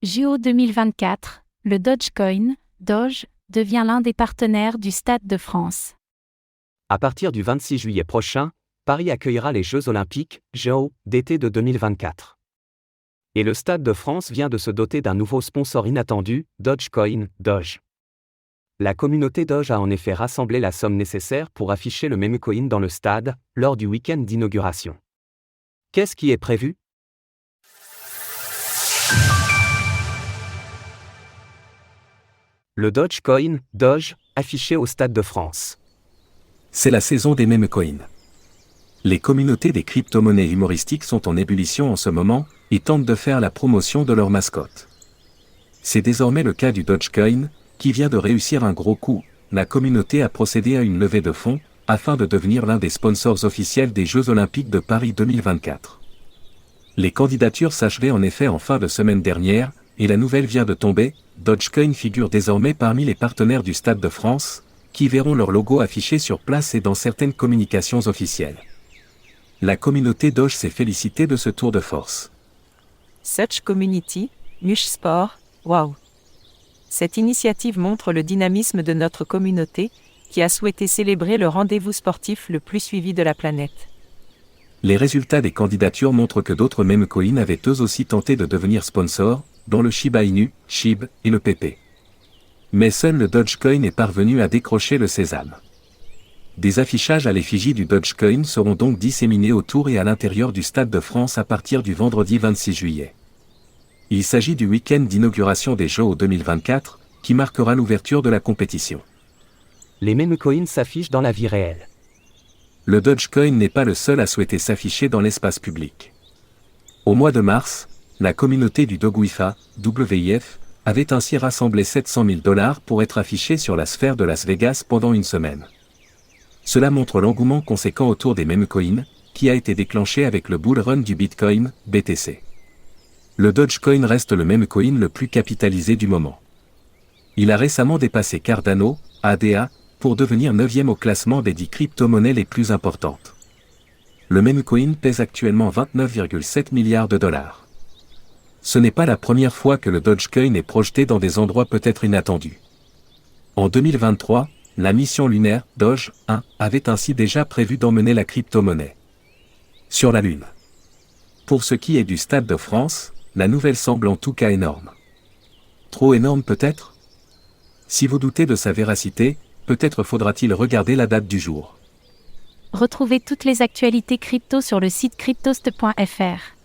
JO 2024, le Dogecoin, Doge, devient l'un des partenaires du Stade de France. À partir du 26 juillet prochain, Paris accueillera les Jeux Olympiques, JO, d'été de 2024. Et le Stade de France vient de se doter d'un nouveau sponsor inattendu, Dogecoin, Doge. La communauté Doge a en effet rassemblé la somme nécessaire pour afficher le meme coin dans le stade, lors du week-end d'inauguration. Qu'est-ce qui est prévu ? Le Dogecoin, Doge, affiché au Stade de France. C'est la saison des meme coins. Les communautés des crypto-monnaies humoristiques sont en ébullition en ce moment et tentent de faire la promotion de leur mascotte. C'est désormais le cas du Dogecoin, qui vient de réussir un gros coup. La communauté a procédé à une levée de fonds, afin de devenir l'un des sponsors officiels des Jeux Olympiques de Paris 2024. Les candidatures s'achevaient en effet en fin de semaine dernière, et la nouvelle vient de tomber. Dogecoin figure désormais parmi les partenaires du Stade de France, qui verront leur logo affiché sur place et dans certaines communications officielles. La communauté Doge s'est félicitée de ce tour de force. Such community, much sport, wow. Cette initiative montre le dynamisme de notre communauté, qui a souhaité célébrer le rendez-vous sportif le plus suivi de la planète. Les résultats des candidatures montrent que d'autres meme coins avaient eux aussi tenté de devenir sponsors, dont le Shiba Inu, SHIB, et le PP. Mais seul le Dogecoin est parvenu à décrocher le sésame. Des affichages à l'effigie du Dogecoin seront donc disséminés autour et à l'intérieur du Stade de France à partir du vendredi 26 juillet. Il s'agit du week-end d'inauguration des Jeux 2024, qui marquera l'ouverture de la compétition. Les meme coins s'affichent dans la vie réelle. Le Dogecoin n'est pas le seul à souhaiter s'afficher dans l'espace public. Au mois de mars, la communauté du Dogewifa, WIF, avait ainsi rassemblé $700 000 pour être affiché sur la sphère de Las Vegas pendant une semaine. Cela montre l'engouement conséquent autour des meme coins, qui a été déclenché avec le bull run du Bitcoin, BTC. Le Dogecoin reste le meme coin le plus capitalisé du moment. Il a récemment dépassé Cardano, ADA, pour devenir 9e au classement des 10 crypto-monnaies les plus importantes. Le meme coin pèse actuellement $29,7 milliards. Ce n'est pas la première fois que le Dogecoin est projeté dans des endroits peut-être inattendus. En 2023, la mission lunaire, Doge 1, avait ainsi déjà prévu d'emmener la crypto-monnaie sur la Lune. Pour ce qui est du Stade de France, la nouvelle semble en tout cas énorme. Trop énorme peut-être ? Si vous doutez de sa véracité, peut-être faudra-t-il regarder la date du jour. Retrouvez toutes les actualités crypto sur le site cryptost.fr.